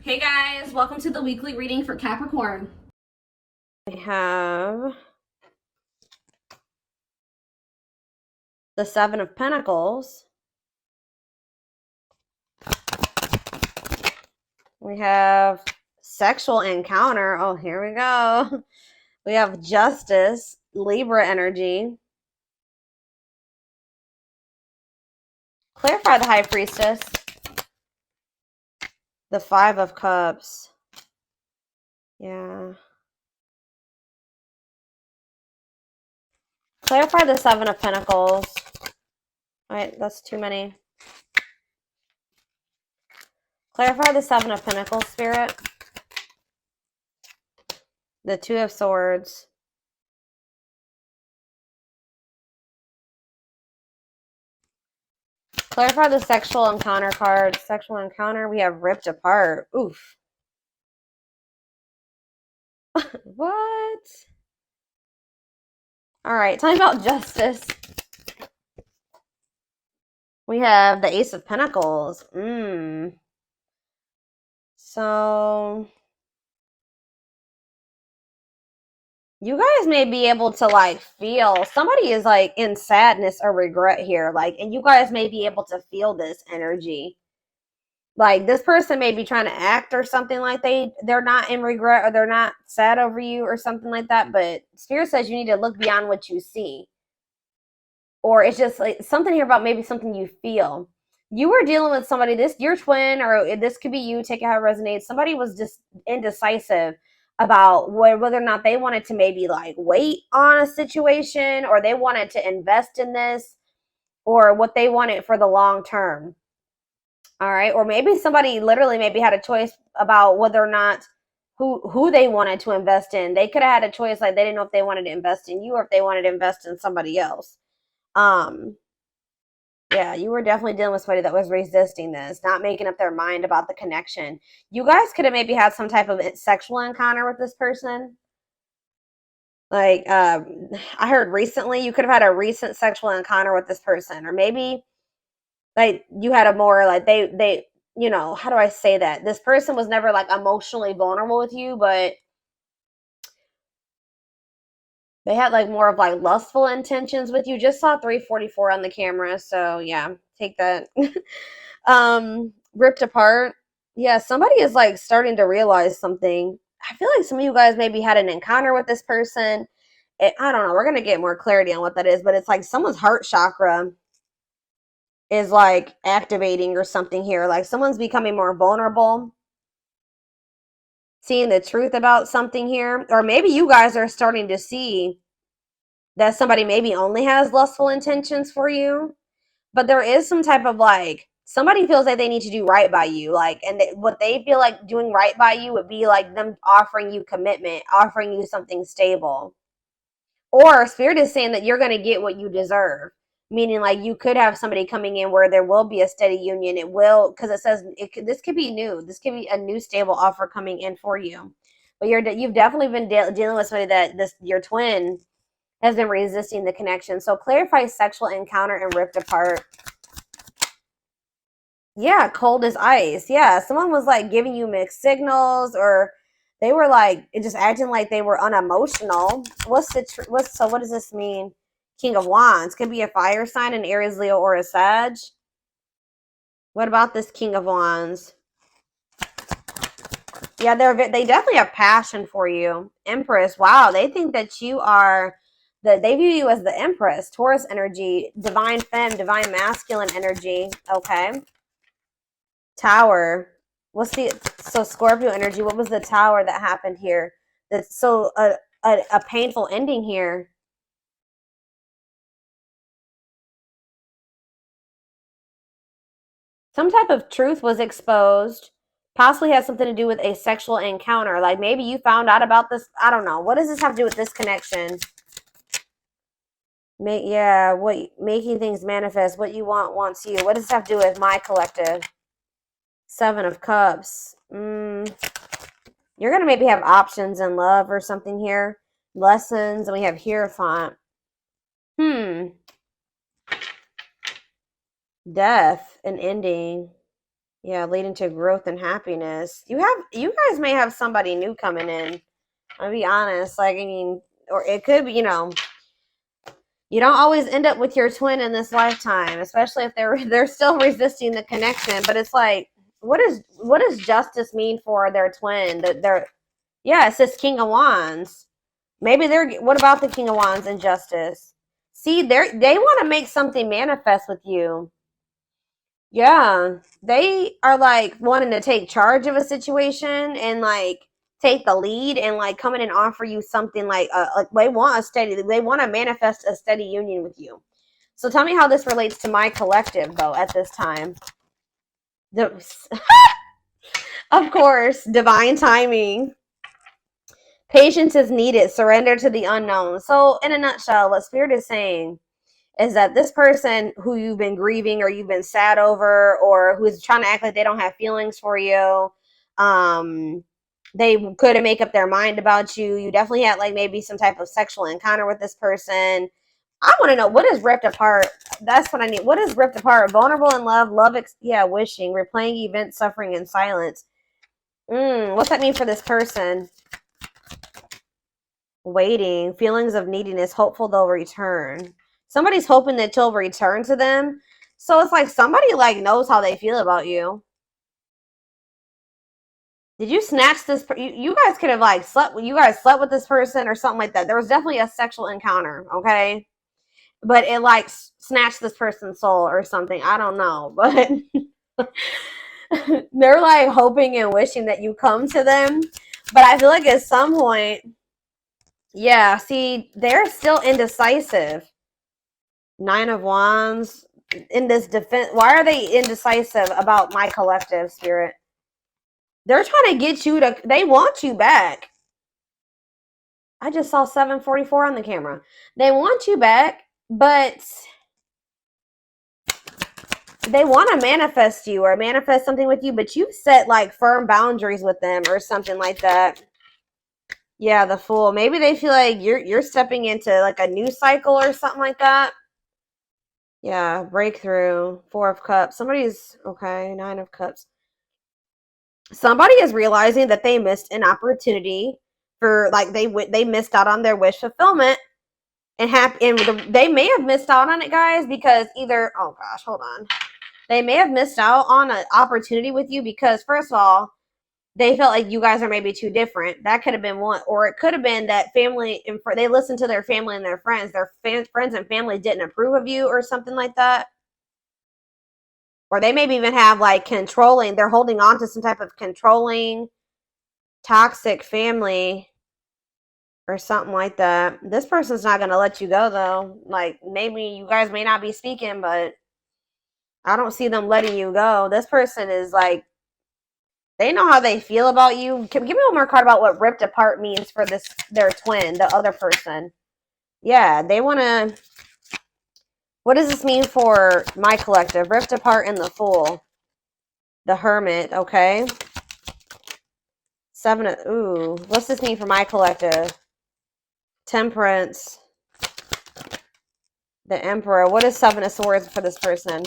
Hey guys, welcome to the weekly reading for Capricorn. We have the Seven of Pentacles. We have sexual encounter. Oh, here we go. We have Justice, Libra energy. Clarify the High Priestess. The Five of Cups. Yeah. Clarify the Seven of Pentacles. All right, that's too many. Clarify the Seven of Pentacles, Spirit. The Two of Swords. Clarify the sexual encounter card. Sexual encounter, we have ripped apart. Oof. What? All right, talking about justice. We have the Ace of Pentacles. So you guys may be able to like feel somebody is like in sadness or regret here, like, and you guys may be able to feel this energy. Like this person may be trying to act or something like they're not in regret or they're not sad over you or something like that. But Spirit says you need to look beyond what you see. Or it's just like something here about maybe something you feel. You were dealing with somebody, this your twin, or this could be you, take it how it resonates. Somebody was just indecisive about whether or not they wanted to maybe like wait on a situation or they wanted to invest in this or what they wanted for the long term. All right. Or maybe somebody literally maybe had a choice about whether or not who they wanted to invest in. They could have had a choice, like they didn't know if they wanted to invest in you or if they wanted to invest in somebody else. Yeah, you were definitely dealing with somebody that was resisting this, not making up their mind about the connection. You guys could have maybe had some type of sexual encounter with this person. Like, I heard recently you could have had a recent sexual encounter with this person, or maybe like you had a more like you know, how do I say that? This person was never like emotionally vulnerable with you, but they had like more of like lustful intentions with you. Just saw 344 on the camera, so yeah, take that. Ripped apart. Yeah, somebody is like starting to realize something. I feel like some of you guys maybe had an encounter with this person. I don't know. We're gonna get more clarity on what that is, but it's like someone's heart chakra is like activating or something here. Like someone's becoming more vulnerable, seeing the truth about something here, or maybe you guys are starting to see that somebody maybe only has lustful intentions for you, but there is some type of like somebody feels like they need to do right by you, like, and what they feel like doing right by you would be like them offering you commitment, offering you something stable, or Spirit is saying that you're going to get what you deserve, meaning like you could have somebody coming in where there will be a steady union. It will, because it says this could be new, this could be a new stable offer coming in for you, but you've definitely been dealing with somebody that this your twin has been resisting the connection. So clarify sexual encounter and ripped apart. Yeah, cold as ice. Yeah, someone was like giving you mixed signals, or they were like just acting like they were unemotional. So what does this mean? King of Wands could be a fire sign, an Aries, Leo, or a Sag. What about this King of Wands? Yeah, they definitely have passion for you. Empress. Wow, they think that you are that they view you as the Empress. Taurus energy, divine femme, divine masculine energy. Okay. Tower. What's the so Scorpio energy? What was the tower that happened here? That's so a painful ending here. Some type of truth was exposed. Possibly has something to do with a sexual encounter. Like maybe you found out about this. I don't know. What does this have to do with this connection? Yeah, what making things manifest. What you want wants you. What does this have to do with my collective? Seven of Cups. You're gonna maybe have options in love or something here. Lessons, and we have Hierophant. Death and ending. Yeah, leading to growth and happiness. You guys may have somebody new coming in. I'll be honest. Like, I mean, or it could be, you know, you don't always end up with your twin in this lifetime, especially if they're still resisting the connection. But it's like, what does justice mean for their twin? That they're, yeah, it's this King of Wands. Maybe what about the King of Wands and justice? See, they want to make something manifest with you. Yeah, they are like wanting to take charge of a situation and like take the lead and like come in and offer you something like they want to manifest a steady union with you. So tell me how this relates to my collective though at this time. Of course, divine timing. Patience is needed. Surrender to the unknown. So in a nutshell, what Spirit is saying is that this person who you've been grieving or you've been sad over or who's trying to act like they don't have feelings for you, they couldn't make up their mind about you. You definitely had like maybe some type of sexual encounter with this person. I want to know, what is ripped apart? That's what I need. What is ripped apart? Vulnerable in love, wishing, replaying events, suffering in silence. What's that mean for this person? Waiting, feelings of neediness, hopeful they'll return. Somebody's hoping that you'll return to them. So it's like somebody like knows how they feel about you. Did you snatch this? You guys could have like slept. You guys slept with this person or something like that. There was definitely a sexual encounter, okay? But it like snatched this person's soul or something. I don't know, but they're like hoping and wishing that you come to them. But I feel like at some point, yeah. See, they're still indecisive. 9 of Wands in this defense. Why are they indecisive about my collective, Spirit? They're trying to get you to, they want you back. I just saw 744 on the camera. They want you back, but they want to manifest you or manifest something with you, but you've set like firm boundaries with them or something like that. Yeah, the Fool. Maybe they feel like you're stepping into like a new cycle or something like that. Yeah, breakthrough. 4 of Cups. Somebody's okay. 9 of Cups. Somebody is realizing that they missed an opportunity for like they missed out on their wish fulfillment and they may have missed out on it, guys, because either, oh gosh, hold on, they may have missed out on an opportunity with you because first of all, they felt like you guys are maybe too different. That could have been one, or it could have been that family and they listened to their family and their friends. Their friends and family didn't approve of you or something like that. Or they maybe even have like controlling, they're holding on to some type of controlling, toxic family or something like that. This person's not going to let you go though. Like maybe you guys may not be speaking, but I don't see them letting you go. This person is like, they know how they feel about you. Give me one more card about what ripped apart means for their twin, the other person. Yeah, they want to, what does this mean for my collective? Ripped apart in the Fool. The Hermit, okay. 7 of, ooh, what's this mean for my collective? Temperance. The Emperor. What is 7 of Swords for this person?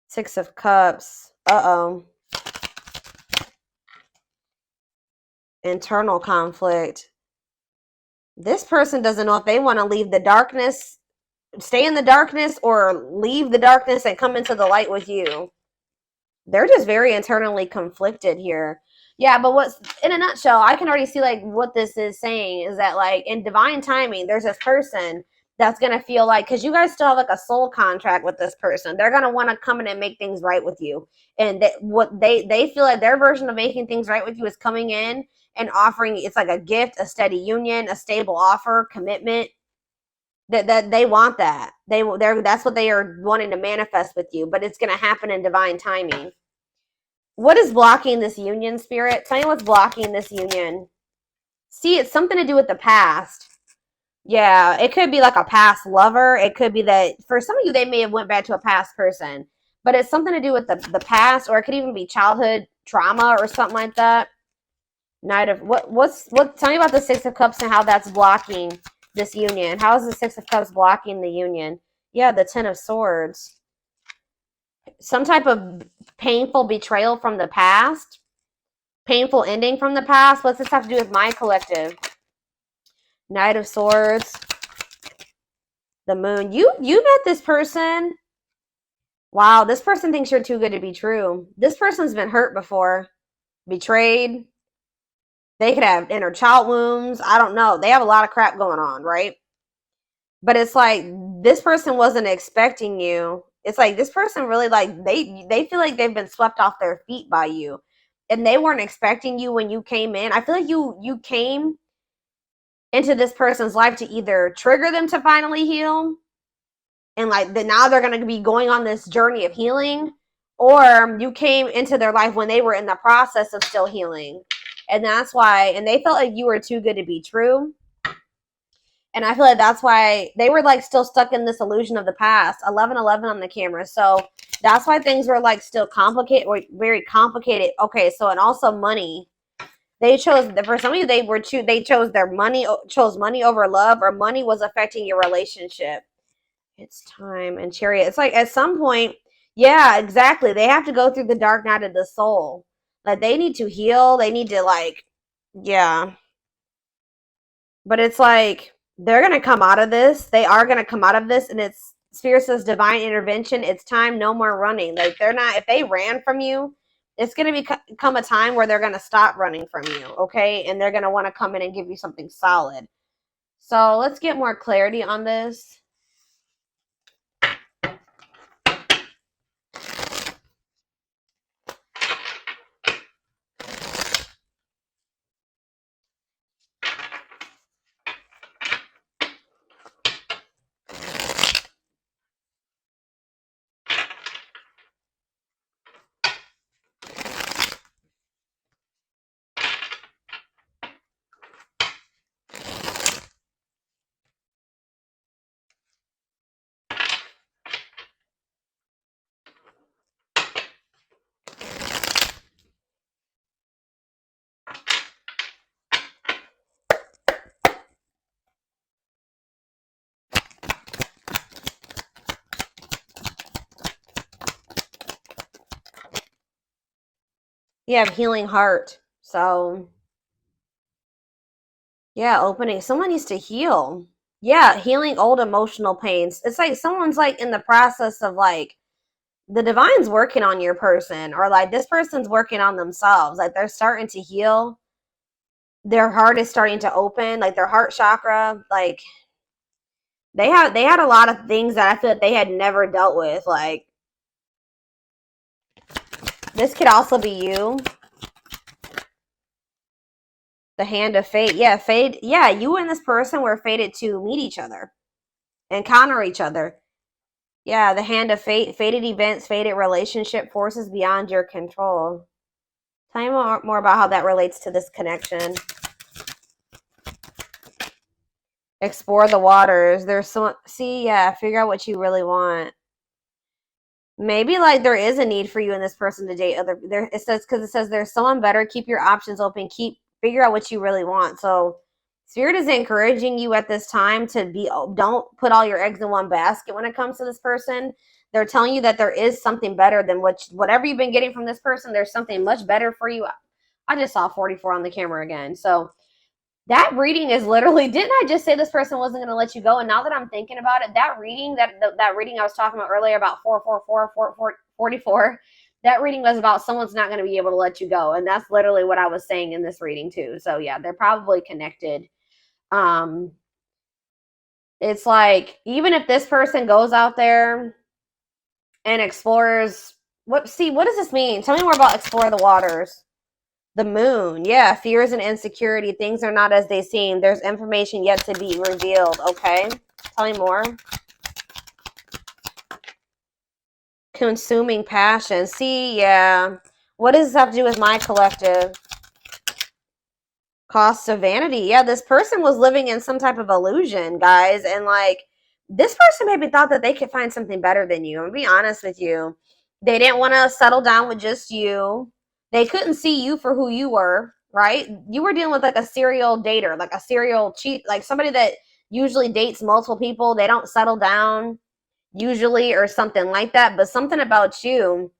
6 of Cups. Uh-oh. Internal conflict. This person doesn't know if they want to leave the darkness, stay in the darkness, or leave the darkness and come into the light with you. They're just very internally conflicted here. Yeah, but what's, in a nutshell, I can already see like what this is saying is that like in divine timing, there's this person that's going to feel like, because you guys still have like a soul contract with this person, they're going to want to come in and make things right with you. And what they feel like their version of making things right with you is coming in and offering, it's like a gift, a steady union, a stable offer, commitment. That they want that. That's what they are wanting to manifest with you, but it's going to happen in divine timing. What is blocking this union, Spirit? Tell me what's blocking this union. See, it's something to do with the past. Yeah, it could be like a past lover. It could be that for some of you, they may have went back to a past person, but it's something to do with the past, or it could even be childhood trauma or something like that. Knight of, tell me about the 6 of Cups and how that's blocking this union. How is the 6 of Cups blocking the union? Yeah, the 10 of Swords. some type of painful betrayal from the past, painful ending from the past. What's this have to do with my collective? Knight of Swords, the Moon. You met this person. Wow, this person thinks you're too good to be true. This person's been hurt before, betrayed. They could have inner child wounds. I don't know. They have a lot of crap going on, right? But it's like this person wasn't expecting you. It's like this person really like they feel like they've been swept off their feet by you, and they weren't expecting you when you came in. I feel like you came into this person's life to either trigger them to finally heal, and like now they're going to be going on this journey of healing, or you came into their life when they were in the process of still healing, and that's why. And they felt like you were too good to be true. And I feel like that's why they were like still stuck in this illusion of the past. 1111 on the camera. So that's why things were like still complicated, or very complicated. Okay, so and also money. They chose, for some of you, they chose money over love, or money was affecting your relationship. It's time. And Chariot. It's like at some point, yeah, exactly. They have to go through the dark night of the soul. Like they need to heal. They need to like, yeah. But it's like they're going to come out of this. They are going to come out of this. And it's Spirit says divine intervention. It's time. No more running. Like they're not, if they ran from you, it's going to become a time where they're going to stop running from you. Okay. And they're going to want to come in and give you something solid. So let's get more clarity on this. You have healing heart. So yeah, opening. Someone needs to heal. Yeah, healing old emotional pains. It's like someone's like in the process of like the divine's working on your person, or like this person's working on themselves. Like they're starting to heal. Their heart is starting to open, like their heart chakra. Like they had a lot of things that I feel that they had never dealt with. Like this could also be you. The hand of fate. Yeah, fate. Yeah, you and this person were fated to meet each other, encounter each other. Yeah, the hand of fate, fated events, fated relationship, forces beyond your control. Tell me more about how that relates to this connection. Explore the waters. There's so, see, yeah, figure out what you really want. Maybe like there is a need for you and this person to date other. There it says, because it says there's someone better. Keep your options open. Figure out what you really want. So Spirit is encouraging you at this time to be, don't put all your eggs in one basket when it comes to this person. They're telling you that there is something better than whatever you've been getting from this person. There's something much better for you. I just saw 44 on the camera again. So that reading is literally, didn't I just say this person wasn't going to let you go? And now that I'm thinking about it, that reading, that reading I was talking about earlier about 44, that reading was about someone's not going to be able to let you go. And that's literally what I was saying in this reading too. So yeah, they're probably connected. It's like, even if this person goes out there and explores, what does this mean? Tell me more about explore the waters. The moon. Yeah, fears and insecurity. Things are not as they seem. There's information yet to be revealed. Okay. Tell me more. Consuming passion. See, yeah. What does this have to do with my collective? Cost of vanity. Yeah, this person was living in some type of illusion, guys. And like, this person maybe thought that they could find something better than you. I'm gonna be honest with you. They didn't want to settle down with just you. They couldn't see you for who you were, right? You were dealing with like a serial dater, like a serial cheat, like somebody that usually dates multiple people. They don't settle down. usually, or something like that. But something about you,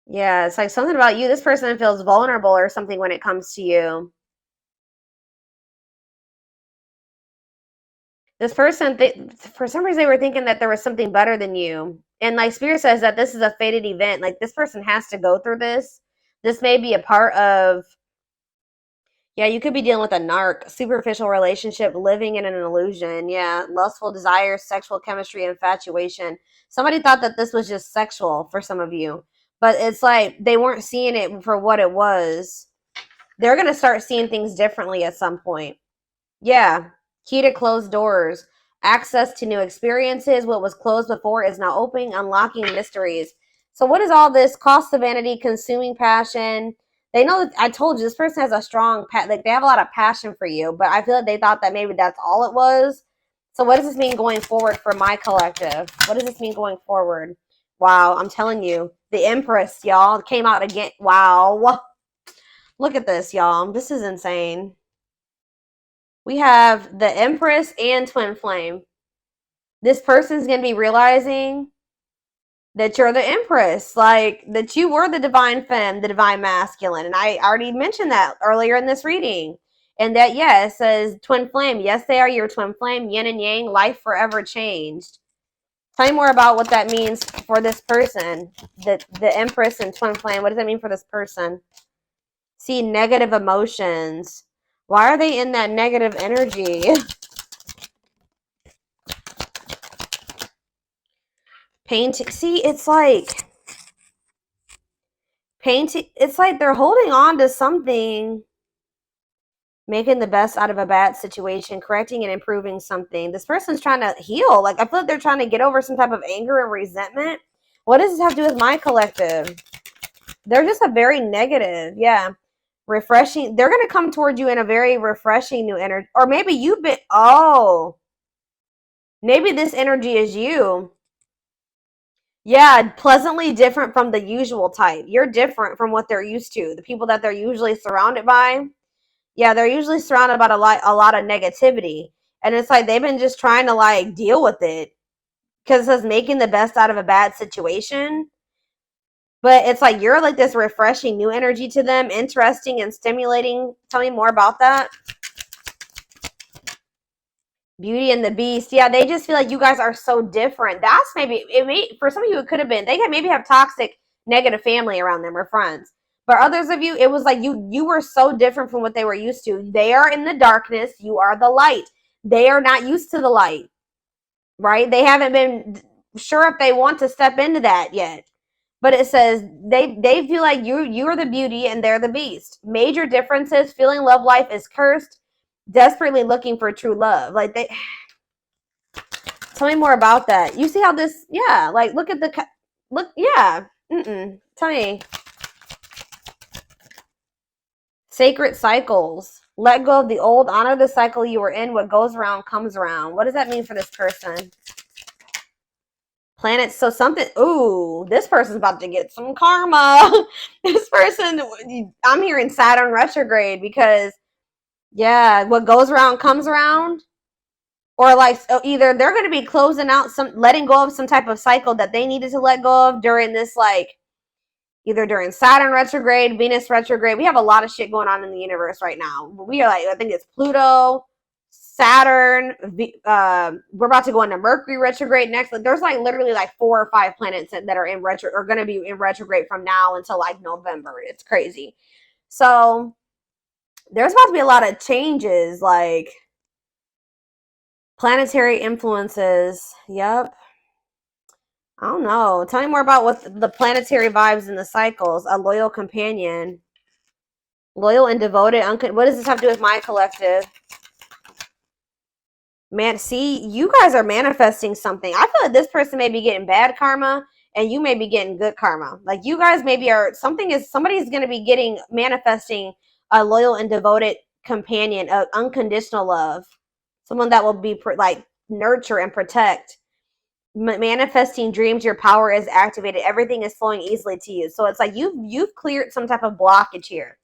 yeah, it's like something about you. This person feels vulnerable or something when it comes to you. This person, for some reason, they were thinking that there was something better than you. And like Spirit says that this is a fated event. Like this person has to go through this. This may be a part of, yeah, you could be dealing with a narc, superficial relationship, living in an illusion. Yeah, lustful desires, sexual chemistry, infatuation. Somebody thought that this was just sexual for some of you, but it's like they weren't seeing it for what it was. They're going to start seeing things differently at some point. Yeah, key to closed doors. Access to new experiences. What was closed before is now opening, unlocking mysteries. So what is all this? Cost of vanity, consuming passion. They know that I told you this person has a strong, like they have a lot of passion for you, but I feel like they thought that maybe that's all it was. So what does this mean going forward for my collective? What does this mean going forward? Wow, I'm telling you, the Empress, y'all, came out again. Wow. Look at this, y'all. This is insane. We have the Empress and Twin Flame. This person's going to be realizing that you're the Empress, like that you were the divine femme, the divine masculine. And I already mentioned that earlier in this reading. And that, yeah, it says Twin Flame. Yes, they are your twin flame, yin and yang, life forever changed. Tell me more about what that means for this person. The Empress and Twin Flame. What does that mean for this person? See, negative emotions. Why are they in that negative energy? Painting. See, it's like painting. It's like they're holding on to something, making the best out of a bad situation, correcting and improving something. This person's trying to heal. Like, I feel like they're trying to get over some type of anger and resentment. What does this have to do with my collective? They're just a very negative. Yeah. Refreshing. They're going to come toward you in a very refreshing new energy. Or maybe you've been, oh, maybe this energy is you. Yeah, pleasantly different from the usual type. You're different from what they're used to. The people that they're usually surrounded by. Yeah, they're usually surrounded by a lot of negativity. And it's like they've been just trying to like deal with it. Because it says making the best out of a bad situation. But it's like you're like this refreshing new energy to them, interesting and stimulating. Tell me more about that. Beauty and the Beast. Yeah, they just feel like you guys are so different. That's maybe it may for some of you it could have been they maybe have toxic negative family around them or friends. But others of you, it was like you were so different from what they were used to. They are in the darkness, you are the light. They are not used to the light. Right? They haven't been sure if they want to step into that yet. But it says they feel like you are the beauty and they're the beast. Major differences, feeling love life is cursed, desperately looking for true love. Like they tell me more about that. You see how this, yeah, like look at the, look, yeah. Tell me. Sacred cycles. Let go of the old, honor the cycle you were in. What goes around comes around. What does that mean for this person? Planets. So something, ooh, this person's about to get some karma. This person, I'm hearing Saturn retrograde because, yeah, what goes around comes around. Or like either they're going to be closing out letting go of some type of cycle that they needed to let go of during this, like either during Saturn retrograde, Venus retrograde. We have a lot of shit going on in the universe right now. We are like, I think it's Pluto, Saturn. We're about to go into Mercury retrograde next. Like, there's like literally like 4 or 5 planets that are in retro or going to be in retrograde from now until like November. It's crazy. So there's about to be a lot of changes, like planetary influences. Yep. I don't know. Tell me more about what the planetary vibes and the cycles. A loyal companion. Loyal and devoted. What does this have to do with my collective? Man, see, you guys are manifesting something. I feel like this person may be getting bad karma and you may be getting good karma. Like you guys maybe are, somebody's going to be manifesting a loyal and devoted companion, unconditional love. Someone that will be like nurture and protect. Manifesting dreams, your power is activated. Everything is flowing easily to you. So it's like you've cleared some type of blockage here.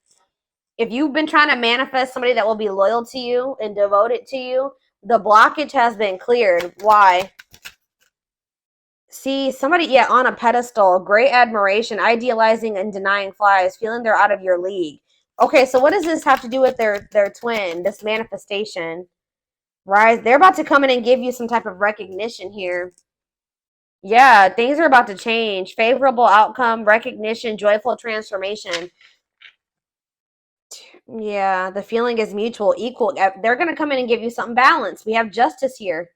If you've been trying to manifest somebody that will be loyal to you and devoted to you, The blockage has been cleared. Why? See, somebody, yeah, on a pedestal, great admiration, idealizing and denying flies, feeling they're out of your league. Okay, so what does this have to do with their twin, this manifestation? Right? They're about to come in and give you some type of recognition here. Yeah, things are about to change. Favorable outcome, recognition, joyful transformation. Yeah, the feeling is mutual, equal. They're going to come in and give you something balanced. We have justice here.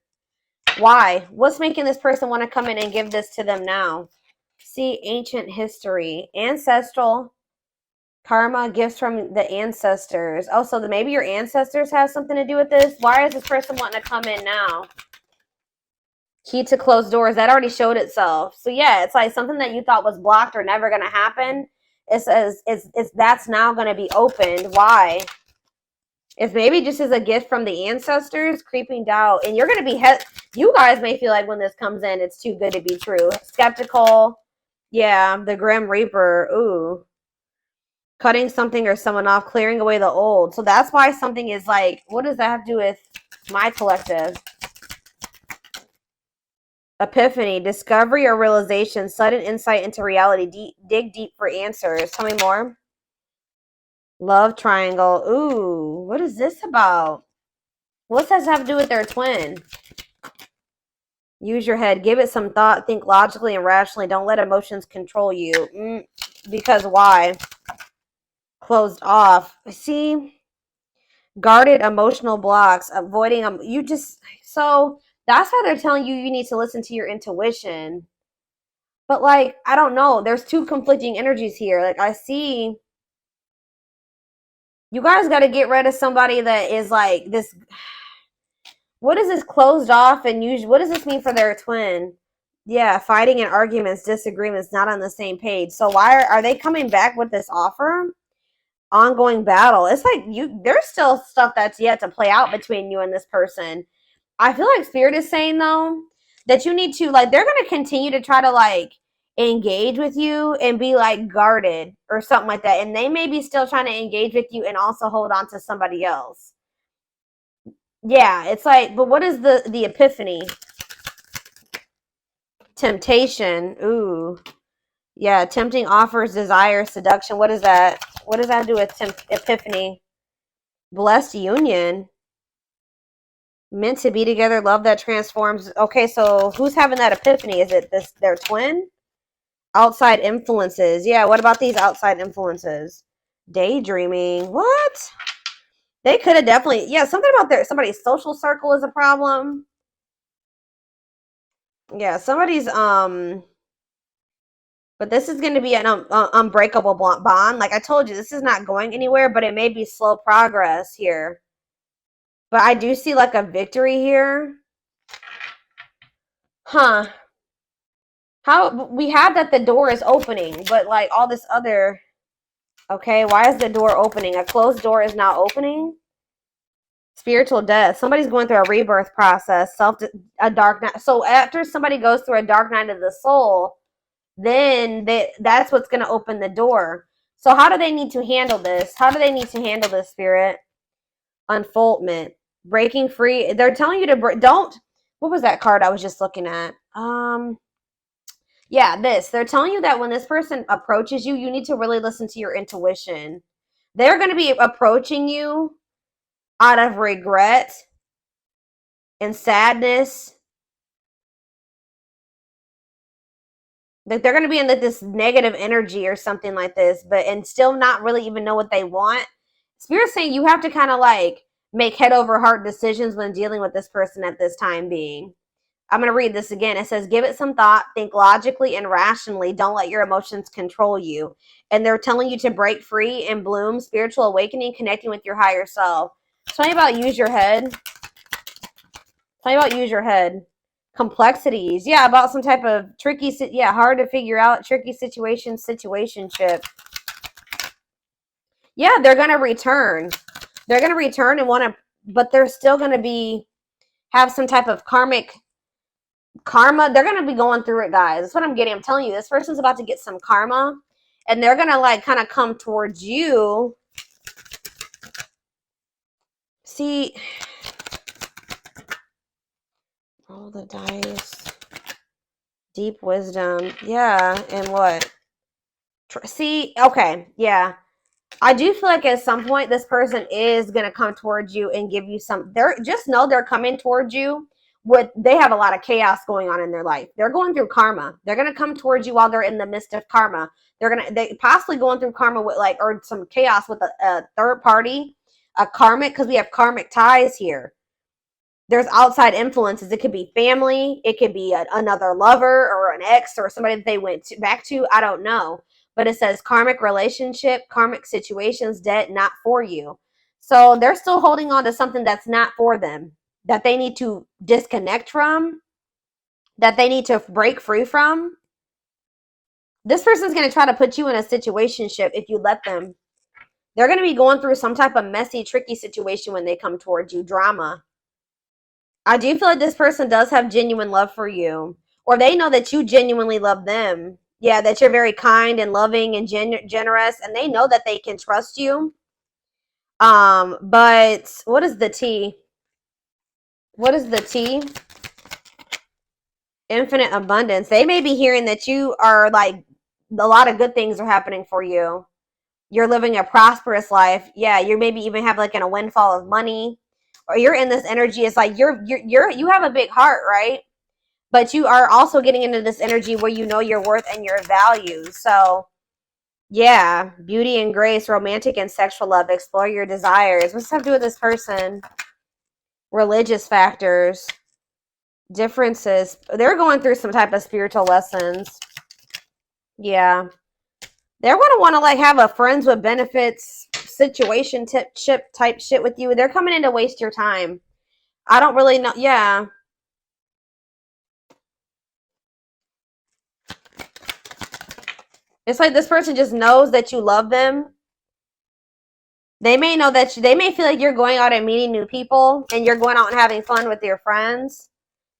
Why? What's making this person want to come in and give this to them now? See, ancient history, ancestral, karma, gifts from the ancestors. Oh, so maybe your ancestors have something to do with this? Why is this person wanting to come in now? Key to closed doors. That already showed itself. So yeah, it's like something that you thought was blocked or never going to happen. It says that's now going to be opened. Why? If maybe just as a gift from the ancestors, creeping doubt, and you're going to be you guys may feel like when this comes in, it's too good to be true. Skeptical. Yeah, the Grim Reaper. Ooh. Cutting something or someone off, clearing away the old. So that's why something is like, what does that have to do with my collective? Epiphany, discovery or realization, sudden insight into reality. Dig deep for answers. Tell me more. Love triangle. Ooh, what is this about? What does that have to do with their twin? Use your head. Give it some thought. Think logically and rationally. Don't let emotions control you. Because why? Closed off. See? Guarded emotional blocks. Avoiding them. So that's why they're telling you need to listen to your intuition. But like, I don't know. There's two conflicting energies here. Like I see you guys got to get rid of somebody that is like this. What is this closed off and what does this mean for their twin? Yeah, fighting and arguments, disagreements, not on the same page. So why are they coming back with this offer? Ongoing battle. It's like there's still stuff that's yet to play out between you and this person. I feel like Spirit is saying though that you need to like they're gonna continue to try to like engage with you and be like guarded or something like that. And they may be still trying to engage with you and also hold on to somebody else. Yeah, it's like, but what is the epiphany? Temptation. Ooh. Yeah, tempting offers, desire, seduction. What is that? What does that do with epiphany? Blessed union. Meant to be together, love that transforms. Okay, so who's having that epiphany? Is it their twin? Outside influences. Yeah, what about these outside influences? Daydreaming. What? They could have definitely, yeah, something about somebody's social circle is a problem. Yeah, somebody's, but this is going to be an unbreakable bond. Like I told you, this is not going anywhere, but it may be slow progress here. But I do see like a victory here. Huh. How we have that the door is opening, but like all this other, okay, why is the door opening? A closed door is now opening. Spiritual death. Somebody's going through a rebirth process, a dark night. So after somebody goes through a dark night of the soul, then that's what's going to open the door. So how do they need to handle this? How do they need to handle this, Spirit? Unfoldment. Breaking free. They're telling you to don't. What was that card I was just looking at? Yeah, this. They're telling you that when this person approaches you, you need to really listen to your intuition. They're going to be approaching you out of regret and sadness. Like they're going to be in this negative energy or something like this, and still not really even know what they want. Spirit's saying you have to kind of like make head over heart decisions when dealing with this person at this time being. I'm going to read this again. It says, give it some thought, think logically and rationally. Don't let your emotions control you. And they're telling you to break free and bloom, spiritual awakening, connecting with your higher self. Tell me about use your head. Tell me about use your head. Complexities. Yeah, about some type of tricky, hard to figure out, tricky situationship. Yeah, they're going to return. They're going to return and want to, but they're still going to have some type of karmic karma. They're going to be going through it, guys. That's what I'm getting. I'm telling you, this person's about to get some karma and they're going to like kind of come towards you. See, Roll the dice. Deep wisdom. Yeah, and what? See, okay, yeah. I do feel like at some point this person is going to come towards you and give you some, just know they're coming towards you with, they have a lot of chaos going on in their life. They're going through karma. They're going to come towards you while they're in the midst of karma. They possibly going through karma with like, or some chaos with a third party, a karmic, because we have karmic ties here. There's outside influences. It could be family. It could be another lover or an ex or somebody that they went back to. I don't know. But it says karmic relationship, karmic situations, debt, not for you. So they're still holding on to something that's not for them, that they need to disconnect from, that they need to break free from. This person's going to try to put you in a situationship if you let them. They're going to be going through some type of messy, tricky situation when they come towards you. Drama. I do feel like this person does have genuine love for you, or they know that you genuinely love them. Yeah, that you're very kind and loving and generous, and they know that they can trust you. But what is the T? What is the T? Infinite abundance. They may be hearing that you are like, a lot of good things are happening for you. You're living a prosperous life. Yeah, you maybe even have like a windfall of money, or you're in this energy. It's like you have a big heart, right? But you are also getting into this energy where you know your worth and your value. So, yeah, beauty and grace, romantic and sexual love, explore your desires. What's that have to do with this person? Religious factors, differences. They're going through some type of spiritual lessons. Yeah. They're going to want to like have a friends with benefits situation type shit with you. They're coming in to waste your time. I don't really know. Yeah. It's like this person just knows that you love them. They may know that they may feel like you're going out and meeting new people and you're going out and having fun with your friends.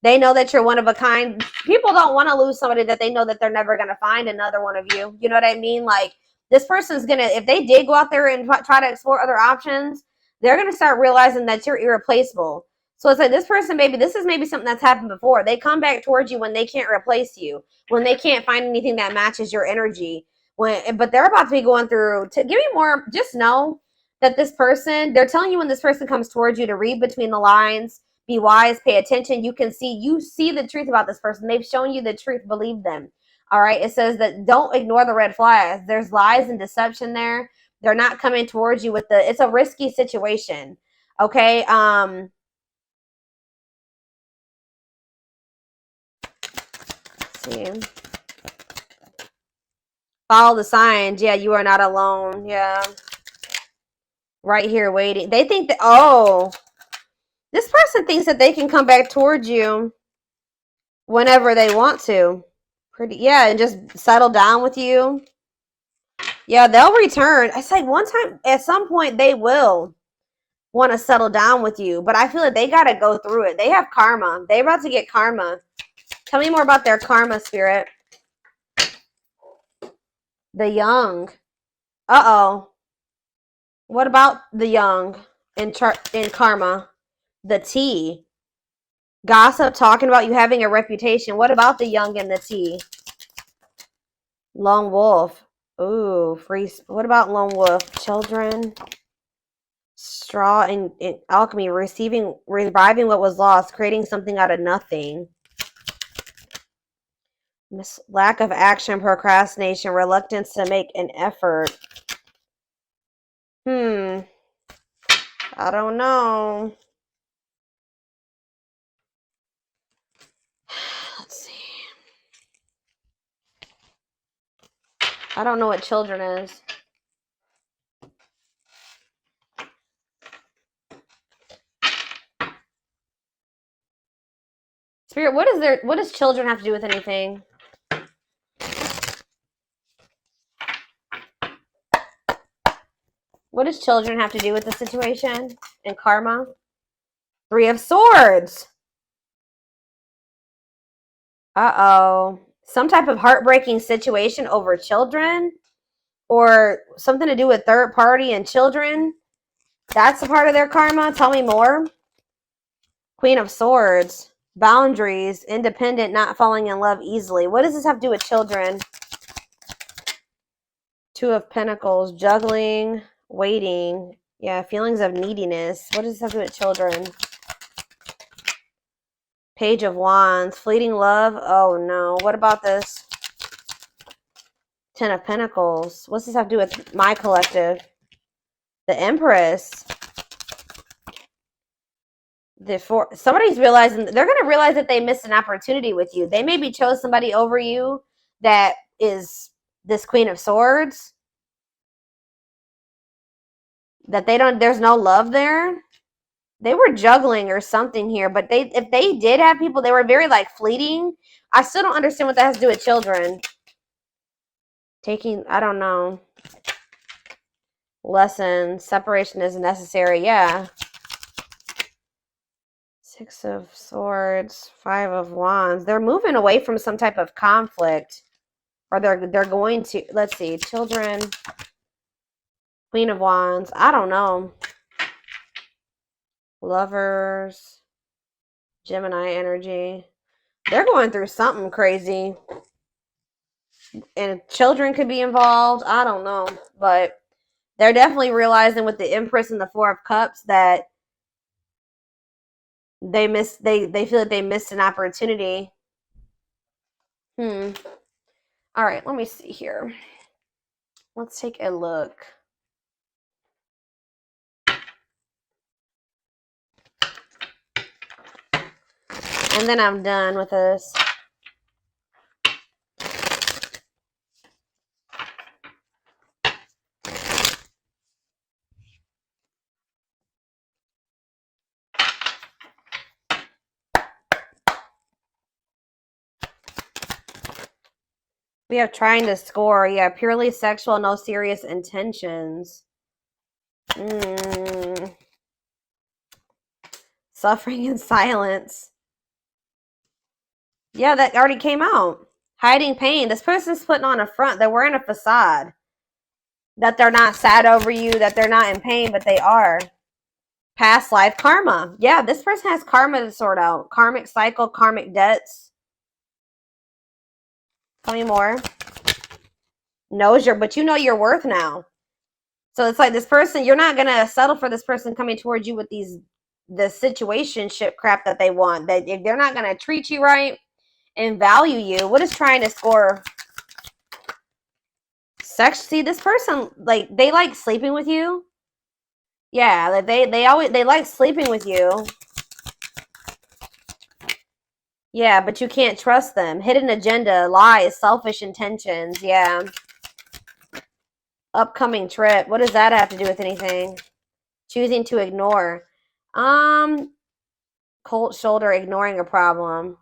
They know that you're one of a kind. People don't want to lose somebody that they know that they're never going to find another one of you. You know what I mean? Like this person's going to, if they did go out there and try to explore other options, they're going to start realizing that you're irreplaceable. So it's like this person, this is maybe something that's happened before. They come back towards you when they can't replace you, when they can't find anything that matches your energy. But they're about to be going through, to give you more, just know that this person, they're telling you when this person comes towards you to read between the lines, be wise, pay attention. You see the truth about this person. They've shown you the truth. Believe them. All right. It says that don't ignore the red flags. There's lies and deception there. They're not coming towards you with it's a risky situation. Okay. Let's see. Follow the signs. Yeah, you are not alone. Yeah. Right here waiting. They think that, oh, this person thinks that they can come back towards you whenever they want to. Yeah, and just settle down with you. Yeah, they'll return. I said one time, at some point, they will want to settle down with you, but I feel like they got to go through it. They have karma. They're about to get karma. Tell me more about their karma, spirit. The young. Uh-oh. What about the young in karma? The T. Gossip, talking about you having a reputation. What about the young and the T? Lone wolf. Ooh, free. What about lone wolf? Children. Straw and alchemy. Reviving what was lost. Creating something out of nothing. Lack of action, procrastination, reluctance to make an effort. I don't know. Let's see. I don't know what children is. Spirit, what does children have to do with anything? What does children have to do with the situation and karma? 3 of Swords. Uh-oh. Some type of heartbreaking situation over children, or something to do with third party and children. That's a part of their karma. Tell me more. Queen of Swords. Boundaries, independent, not falling in love easily. What does this have to do with children? Two of Pentacles, juggling, waiting. Yeah, feelings of neediness. What does this have to do with children? Page of Wands, fleeting love. Oh no, what about this? Ten of Pentacles. What's this have to do with my collective? The Empress. Somebody's realizing, they're going to realize that they missed an opportunity with you. They maybe chose somebody over you that is this Queen of Swords. That there's no love there. They were juggling or something here, but if they did have people, they were very like fleeting. I still don't understand what that has to do with children. I don't know. Lesson, separation is necessary. Yeah. Six of Swords, Five of Wands. They're moving away from some type of conflict, or they're going to. Let's see, children. Queen of Wands. I don't know. Lovers. Gemini energy. They're going through something crazy. And children could be involved. I don't know. But they're definitely realizing with the Empress and the Four of Cups that they feel that they missed an opportunity. All right, let me see here. Let's take a look. And then I'm done with this. We have trying to score. Yeah, purely sexual, no serious intentions. Suffering in silence. Yeah, that already came out. Hiding pain. This person's putting on a front. They're wearing a facade. That they're not sad over you, that they're not in pain, but they are. Past life karma. Yeah, this person has karma to sort out. Karmic cycle, karmic debts. Tell me more. But you know your worth now. So it's like this person, you're not going to settle for this person coming towards you with the situationship crap that they want. That if they're not going to treat you right and value you, what is trying to score? Sex. See, this person, like, they like sleeping with you. Yeah, they like sleeping with you. Yeah, but you can't trust them. Hidden agenda, lies, selfish intentions. Yeah. Upcoming trip. What does that have to do with anything? Choosing to ignore. Cold shoulder, ignoring a problem.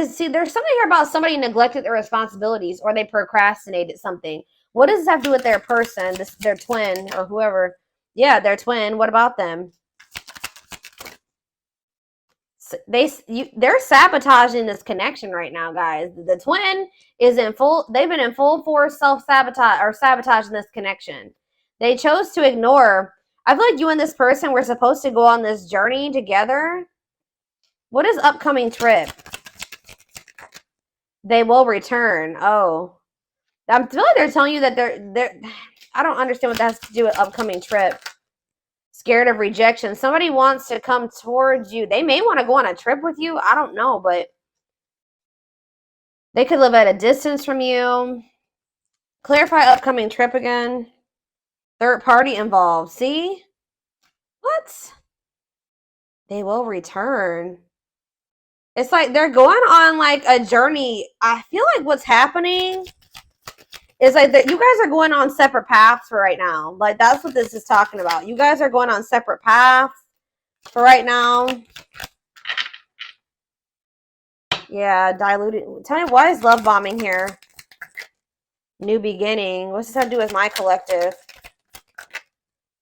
See, there's something here about somebody neglected their responsibilities or they procrastinated something. What does this have to do with their person, their twin or whoever? Yeah, their twin. What about them? They're sabotaging this connection right now, guys. The twin is they've been in full force self-sabotage or sabotaging this connection. They chose to ignore. I feel like you and this person were supposed to go on this journey together. What is upcoming trip? They will return. Oh. I feel like they're telling you that they're I don't understand what that has to do with upcoming trip. Scared of rejection. Somebody wants to come towards you. They may want to go on a trip with you. I don't know, but they could live at a distance from you. Clarify upcoming trip again. Third party involved. See? What? They will return. It's like they're going on like a journey. I feel like what's happening is like that you guys are going on separate paths for right now. Like that's what this is talking about. You guys are going on separate paths for right now. Yeah, diluted. Tell me, why is love bombing here? New beginning. What's this have to do with my collective?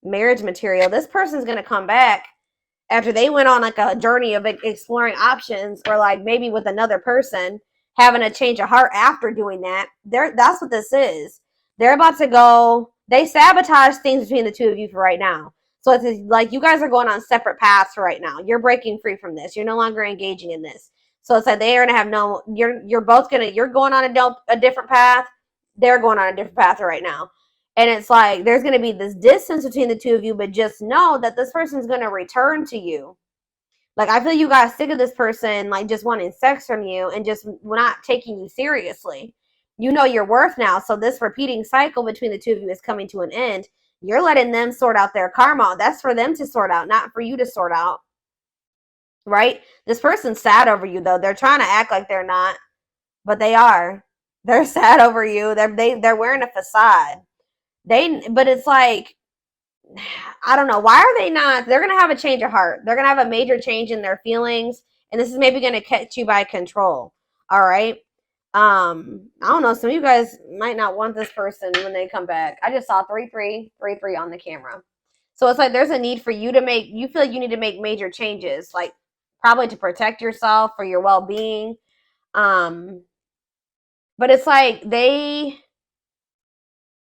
Marriage material. This person's going to come back after they went on like a journey of exploring options, or like maybe with another person, having a change of heart after doing that. That's what this is. They're about to go. They sabotage things between the two of you for right now. So it's like you guys are going on separate paths right now. You're breaking free from this. You're no longer engaging in this. So it's like they are gonna have no. You're both gonna. You're going on a different path. They're going on a different path right now, and it's like there's gonna be this distance between the two of you. But just know that this person's gonna return to you. Like I feel you got sick of this person, like just wanting sex from you and just not taking you seriously. You know your worth now. So this repeating cycle between the two of you is coming to an end. You're letting them sort out their karma. That's for them to sort out, not for you to sort out. Right? This person's sad over you, though. They're trying to act like they're not, but they are. They're sad over you. They're wearing a facade. But it's like, I don't know. Why are they not? They're going to have a change of heart. They're going to have a major change in their feelings. And this is maybe going to catch you by control. All right. I don't know. Some of you guys might not want this person when they come back. I just saw 3-3-3-3 on the camera. So it's like there's a need for you to you feel like you need to make major changes, like probably to protect yourself for your well-being. But it's like there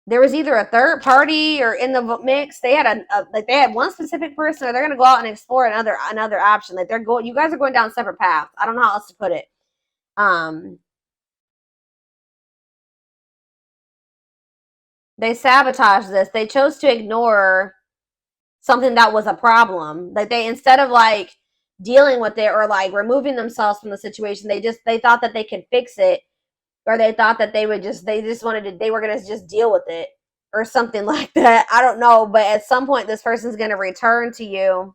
was either a third party or in the mix. They had they had one specific person, or they're gonna go out and explore another option. Like you guys are going down separate paths. I don't know how else to put it. They sabotaged this. They chose to ignore something that was a problem. Like instead of like dealing with it or like removing themselves from the situation, they thought that they could fix it, or they thought that they were gonna just deal with it or something like that. I don't know, but at some point this person's gonna return to you.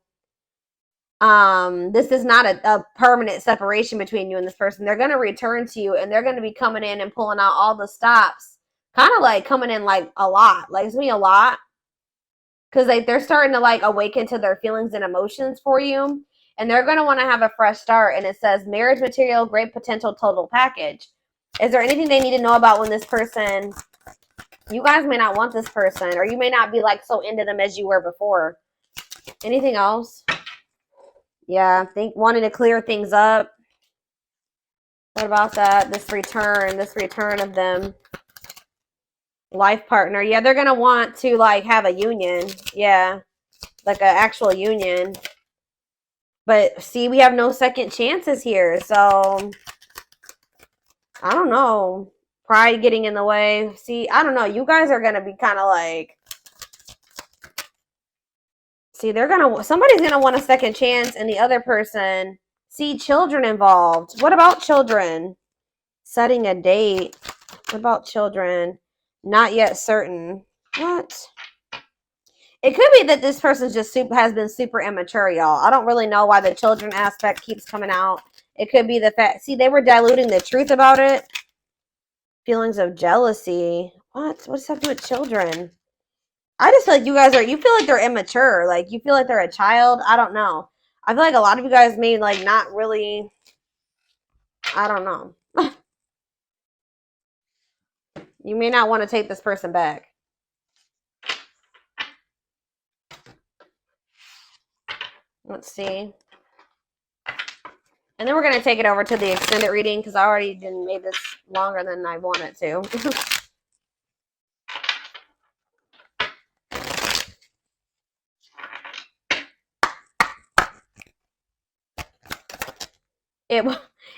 This is not a permanent separation between you and this person. They're gonna return to you, and they're gonna be coming in and pulling out all the stops. Kind of like coming in like a lot. Like it's me a lot. Because they're starting to like awaken to their feelings and emotions for you. And they're going to want to have a fresh start. And it says marriage material, great potential, total package. Is there anything they need to know about when this person, you guys may not want this person, or you may not be like so into them as you were before. Anything else? Yeah, wanting to clear things up. What about that? This return of them. Life partner. Yeah, they're going to want to like have a union. Yeah, like an actual union. But see, we have no second chances here. So I don't know. Pride getting in the way. See, I don't know. You guys are going to be kind of like, see, somebody's going to want a second chance, and the other person, see, children involved. What about children? Setting a date. What about children? Not yet certain. What? It could be that this person's just has been super immature, y'all. I don't really know why the children aspect keeps coming out. It could be the fact. See, they were diluting the truth about it. Feelings of jealousy. What? What's that to do with children? I just feel like you feel like they're immature. Like you feel like they're a child. I don't know. I feel like a lot of you guys may like not really. I don't know. You may not want to take this person back. Let's see. And then we're going to take it over to the extended reading because I already made this longer than I wanted to.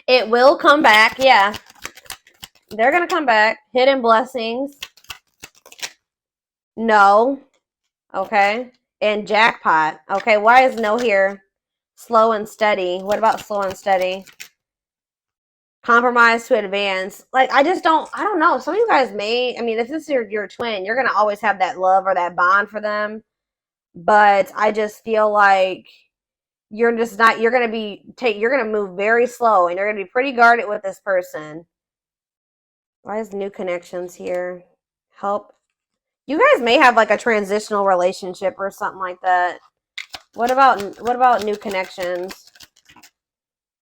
It will come back. Yeah. They're going to come back. Hidden blessings. No. Okay. And jackpot. Okay. Why is no here? Slow and steady. What about slow and steady? Compromise to advance. Like, I don't know. Some of you guys may, I mean, if this is your twin, you're going to always have that love or that bond for them. But I just feel like you're just not, you're going to move very slow, and you're going to be pretty guarded with this person. Why is new connections here? Help. You guys may have like a transitional relationship or something like that. What about new connections?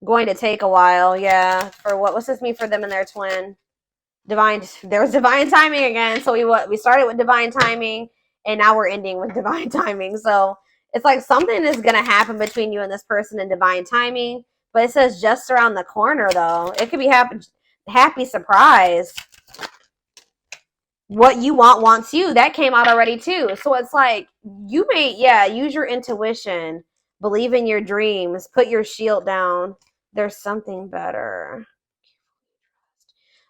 Going to take a while, yeah. For what? What's this mean for them and their twin? There was divine timing again. So we started with divine timing, and now we're ending with divine timing. So it's like something is gonna happen between you and this person in divine timing. But it says just around the corner, though. It could be happy surprise. what you want wants you. That came out already too. So it's like you may, yeah, use your intuition, believe in your dreams, put your shield down. There's something better.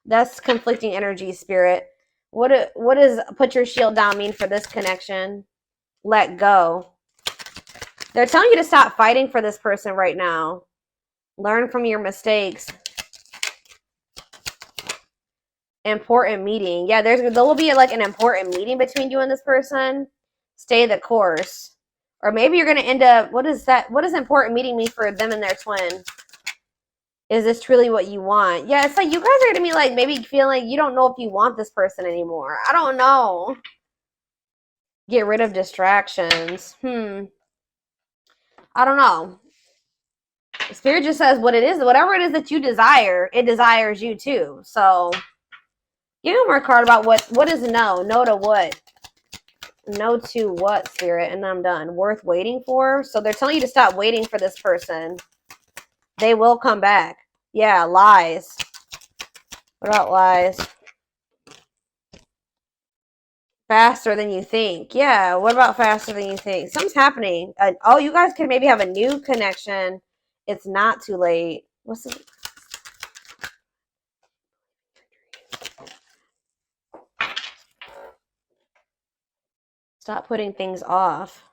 That's conflicting energy, spirit. What does put your shield down mean for this connection? Let go. They're telling you to stop fighting for this person right now. Learn from your mistakes. Important meeting. Yeah, there will be like an important meeting between you and this person. Stay the course. Or maybe you're going to end up, what does important meeting mean for them and their twin? Is this truly what you want? Yeah, it's like you guys are going to be like maybe feeling like you don't know if you want this person anymore. I don't know. Get rid of distractions. I don't know. Spirit just says what it is, whatever it is that you desire, it desires you too. So give me more card about what is no. No to what? No to what, Spirit? And I'm done. Worth waiting for? So they're telling you to stop waiting for this person. They will come back. Yeah, lies. What about lies? Faster than you think. Yeah, what about faster than you think? Something's happening. Oh, you guys could maybe have a new connection. It's not too late. What's the... Stop putting things off.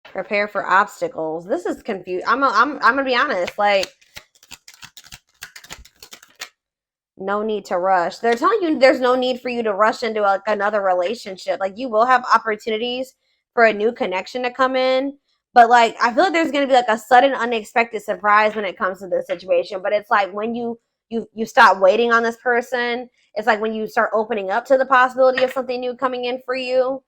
Prepare for obstacles. This is confused. I'm gonna be honest. Like, no need to rush. They're telling you there's no need for you to rush into like another relationship. Like, you will have opportunities for a new connection to come in, but like I feel like there's gonna be like a sudden, unexpected surprise when it comes to this situation. But it's like when you stop waiting on this person. It's like when you start opening up to the possibility of something new coming in for you.